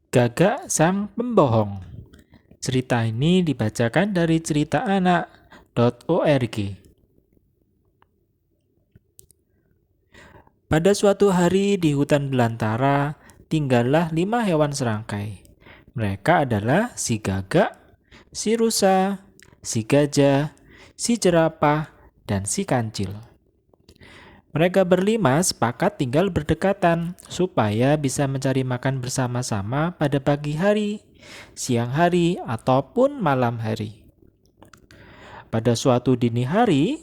Gagak Sang Pembohong. Cerita ini dibacakan dari ceritaanak.org. Pada suatu hari di hutan belantara, tinggallah 5 hewan serangkai. Mereka adalah si gagak, si rusa, si gajah, si jerapah, dan si kancil. Mereka berlima sepakat tinggal berdekatan supaya bisa mencari makan bersama-sama pada pagi hari, siang hari, ataupun malam hari. Pada suatu dini hari,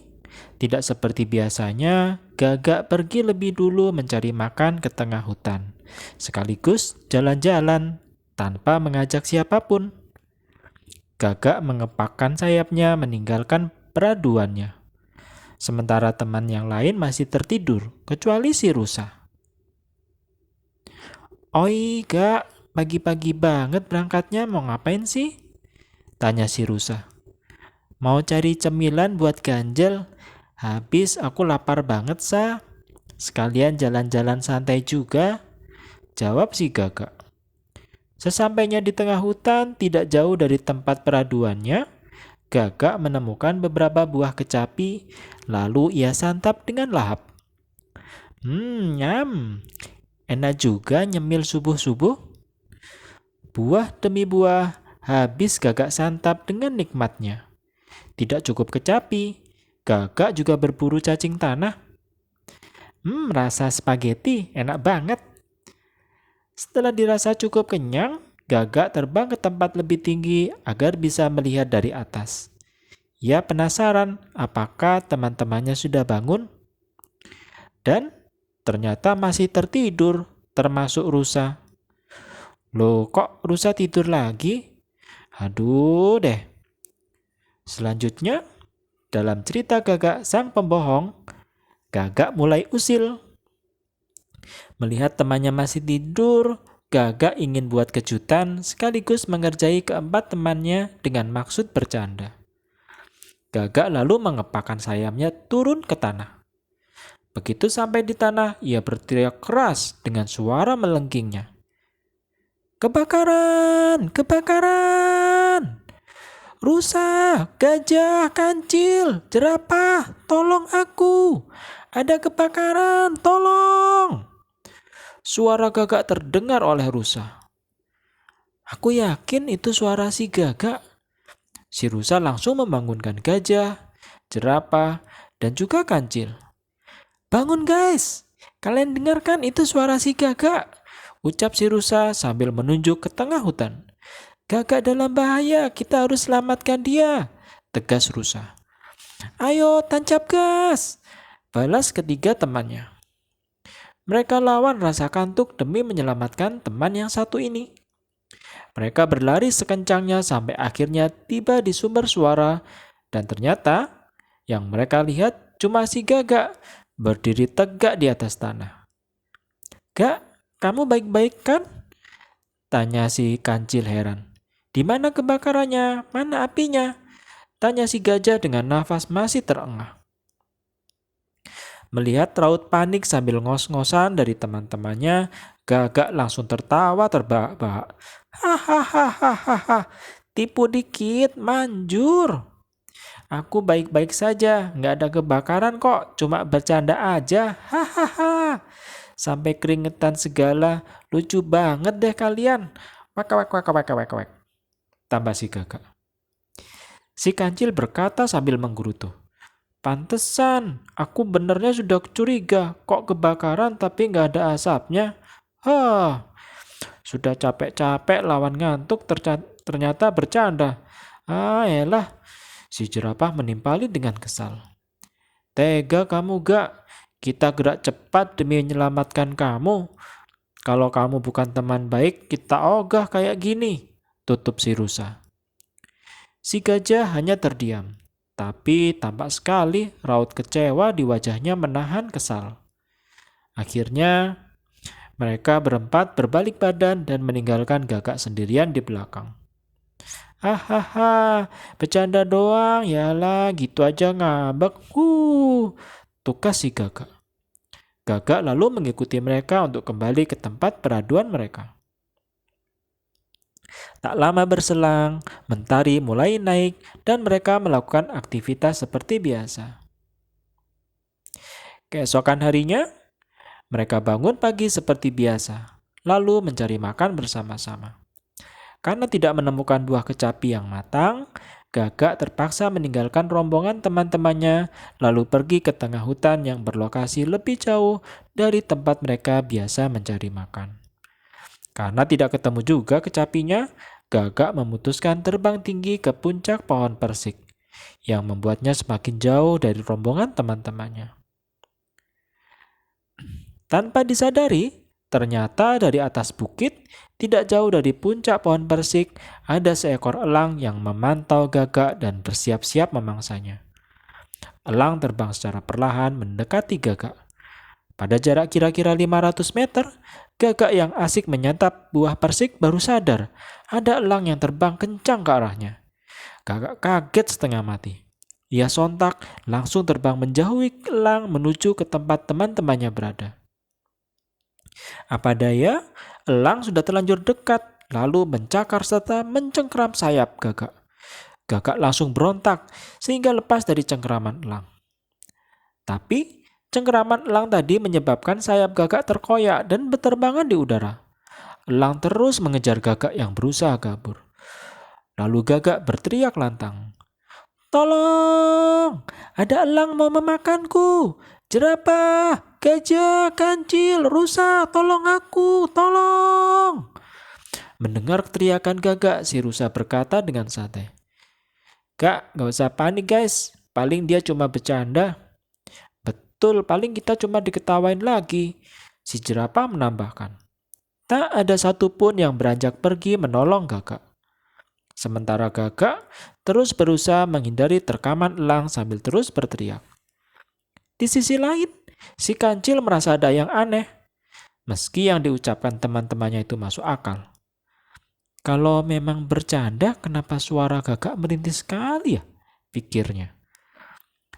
tidak seperti biasanya, Gagak pergi lebih dulu mencari makan ke tengah hutan, sekaligus jalan-jalan tanpa mengajak siapapun. Gagak mengepakkan sayapnya meninggalkan peraduannya. Sementara teman yang lain masih tertidur, kecuali si rusa. "Oi, Gak, pagi-pagi banget berangkatnya mau ngapain sih?" tanya si rusa. "Mau cari cemilan buat ganjel. Habis aku lapar banget, Sa. Sekalian jalan-jalan santai juga," jawab si gagak. Sesampainya di tengah hutan, tidak jauh dari tempat peraduannya, Gagak menemukan beberapa buah kecapi, lalu ia santap dengan lahap. Nyam, enak juga nyemil subuh-subuh. Buah demi buah, habis Gagak santap dengan nikmatnya. Tidak cukup kecapi, Gagak juga berburu cacing tanah. Rasa spaghetti enak banget. Setelah dirasa cukup kenyang, Gagak terbang ke tempat lebih tinggi agar bisa melihat dari atas. Ia penasaran apakah teman-temannya sudah bangun, dan ternyata masih tertidur, termasuk rusa. Loh, kok rusa tidur lagi? Aduh deh. Selanjutnya, dalam cerita Gagak Sang Pembohong, Gagak mulai usil. Melihat temannya masih tidur, Gagak ingin buat kejutan sekaligus mengerjai keempat temannya dengan maksud bercanda. Gagak lalu mengepakkan sayapnya turun ke tanah. Begitu sampai di tanah, ia berteriak keras dengan suara melengkingnya. "Kebakaran! Kebakaran! Rusa, gajah, kancil, jerapah, tolong aku! Ada kebakaran, tolong!" Suara Gagak terdengar oleh rusa. "Aku yakin itu suara si Gagak." Si rusa langsung membangunkan gajah, jerapah, dan juga kancil. "Bangun guys, kalian dengarkan itu suara si Gagak," ucap si rusa sambil menunjuk ke tengah hutan. "Gagak dalam bahaya, kita harus selamatkan dia," tegas rusa. "Ayo tancap gas," balas ketiga temannya. Mereka lawan rasa kantuk demi menyelamatkan teman yang satu ini. Mereka berlari sekencangnya sampai akhirnya tiba di sumber suara, dan ternyata yang mereka lihat cuma si Gagak berdiri tegak di atas tanah. "Gak, kamu baik-baik kan?" tanya si kancil heran. "Di mana kebakarannya? Mana apinya?" tanya si gajah dengan nafas masih terengah. Melihat raut panik sambil ngos-ngosan dari teman-temannya, Gagak langsung tertawa terbahak-bahak. "Hahaha, tipu dikit, manjur. Aku baik-baik saja, nggak ada kebakaran kok, cuma bercanda aja. Hahaha. Sampai keringetan segala, lucu banget deh kalian. Wak wak wak wak wak wak," tambah si Gagak. Si kancil berkata sambil menggerutu. "Pantesan, aku benernya sudah curiga, kok kebakaran tapi nggak ada asapnya. Sudah capek-capek lawan ngantuk ternyata bercanda. Elah," si jerapah menimpali dengan kesal. "Tega kamu Gak, kita gerak cepat demi menyelamatkan kamu. Kalau kamu bukan teman baik, kita ogah kayak gini," tutup si rusa. Si gajah hanya terdiam. Tapi tampak sekali raut kecewa di wajahnya menahan kesal. Akhirnya, mereka berempat berbalik badan dan meninggalkan Gagak sendirian di belakang. "Hahaha, bercanda doang, yalah gitu aja ngambek. Tukas si Gagak. Gagak lalu mengikuti mereka untuk kembali ke tempat peraduan mereka. Tak lama berselang, mentari mulai naik dan mereka melakukan aktivitas seperti biasa. Keesokan harinya, mereka bangun pagi seperti biasa, lalu mencari makan bersama-sama. Karena tidak menemukan buah kecapi yang matang, Gagak terpaksa meninggalkan rombongan teman-temannya lalu pergi ke tengah hutan yang berlokasi lebih jauh dari tempat mereka biasa mencari makan. Karena tidak ketemu juga kecapinya, Gagak memutuskan terbang tinggi ke puncak pohon persik, yang membuatnya semakin jauh dari rombongan teman-temannya. Tanpa disadari, ternyata dari atas bukit, tidak jauh dari puncak pohon persik, ada seekor elang yang memantau Gagak dan bersiap-siap memangsanya. Elang terbang secara perlahan mendekati Gagak. Pada jarak kira-kira 500 meter, Gagak yang asik menyantap buah persik baru sadar ada elang yang terbang kencang ke arahnya. Gagak kaget setengah mati. Ia sontak langsung terbang menjauhi elang menuju ke tempat teman-temannya berada. Apa daya, elang sudah terlanjur dekat, lalu mencakar serta mencengkeram sayap Gagak. Gagak langsung berontak sehingga lepas dari cengkeraman elang. Tapi cengkeraman elang tadi menyebabkan sayap Gagak terkoyak dan berterbangan di udara. Elang terus mengejar Gagak yang berusaha kabur. Lalu Gagak berteriak lantang, "Tolong! Ada elang mau memakanku! Jerapah, gajah, kancil, rusa, tolong aku, tolong!" Mendengar teriakan Gagak, si rusa berkata dengan santai, "Kak, gak usah panik guys, paling dia cuma bercanda." "Betul, paling kita cuma diketawain lagi," si jerapah menambahkan. Tak ada satupun yang beranjak pergi menolong Gagak. Sementara Gagak terus berusaha menghindari terkaman elang sambil terus berteriak. Di sisi lain, si kancil merasa ada yang aneh, meski yang diucapkan teman-temannya itu masuk akal. Kalau memang bercanda, kenapa suara Gagak merintih sekali ya? Pikirnya.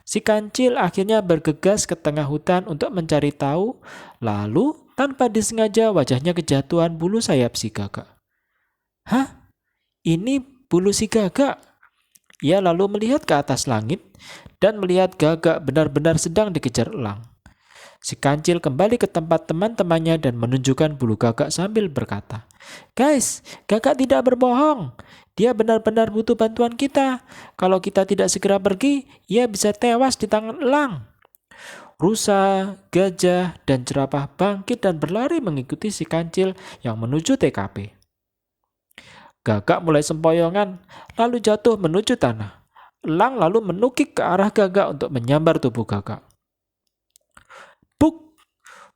Si kancil akhirnya bergegas ke tengah hutan untuk mencari tahu, lalu tanpa disengaja wajahnya kejatuhan bulu sayap si Gagak. "Hah? Ini bulu si Gagak?" Ia lalu melihat ke atas langit dan melihat Gagak benar-benar sedang dikejar elang. Si kancil kembali ke tempat teman-temannya dan menunjukkan bulu Gagak sambil berkata, "Guys, Gagak tidak berbohong. Dia benar-benar butuh bantuan kita. Kalau kita tidak segera pergi, ia bisa tewas di tangan elang." Rusa, gajah, dan jerapah bangkit dan berlari mengikuti si kancil yang menuju TKP. Gagak mulai sempoyongan, lalu jatuh menuju tanah. Elang lalu menukik ke arah Gagak untuk menyambar tubuh Gagak. Buk!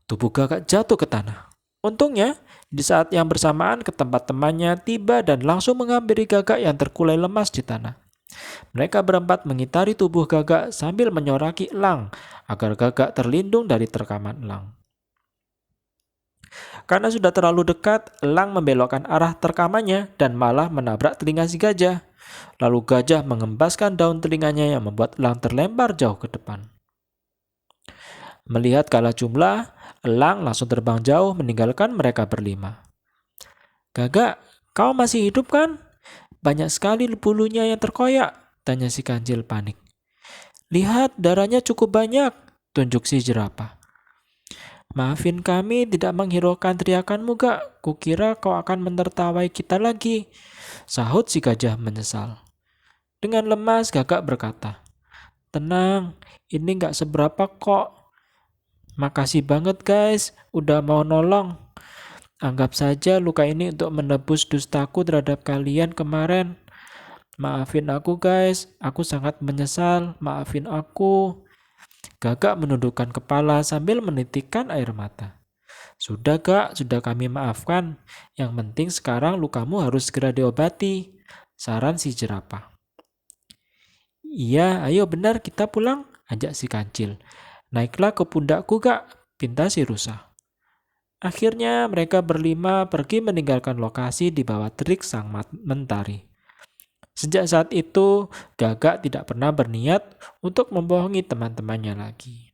Tubuh Gagak jatuh ke tanah. Untungnya, di saat yang bersamaan ke tempat temannya tiba dan langsung menghampiri Gagak yang terkulai lemas di tanah. Mereka berempat mengitari tubuh Gagak sambil menyoraki elang agar Gagak terlindung dari terkaman elang. Karena sudah terlalu dekat, elang membelokkan arah terkamannya dan malah menabrak telinga si gajah. Lalu gajah mengembaskan daun telinganya yang membuat elang terlempar jauh ke depan. Melihat kalah jumlah, elang langsung terbang jauh meninggalkan mereka berlima. "Gagak, kau masih hidup kan? Banyak sekali bulunya yang terkoyak," tanya si kancil panik. "Lihat, darahnya cukup banyak," tunjuk si jerapah. "Maafin kami tidak menghiraukan teriakanmu, Gak. Kukira kau akan menertawai kita lagi," sahut si gajah menyesal. Dengan lemas Gagak berkata, "Tenang, ini gak seberapa kok. Makasih banget guys, udah mau nolong. Anggap saja luka ini untuk menebus dustaku terhadap kalian kemarin. Maafin aku guys, aku sangat menyesal, maafin aku." Gagak menundukkan kepala sambil menitikkan air mata. "Sudah Gak, sudah kami maafkan. Yang penting sekarang lukamu harus segera diobati," saran si jerapah. "Iya, ayo benar kita pulang," ajak si kancil. "Naiklah ke pundakku Gak," pinta si rusa. Akhirnya mereka berlima pergi meninggalkan lokasi di bawah terik sang mentari. Sejak saat itu, Gagak tidak pernah berniat untuk membohongi teman-temannya lagi.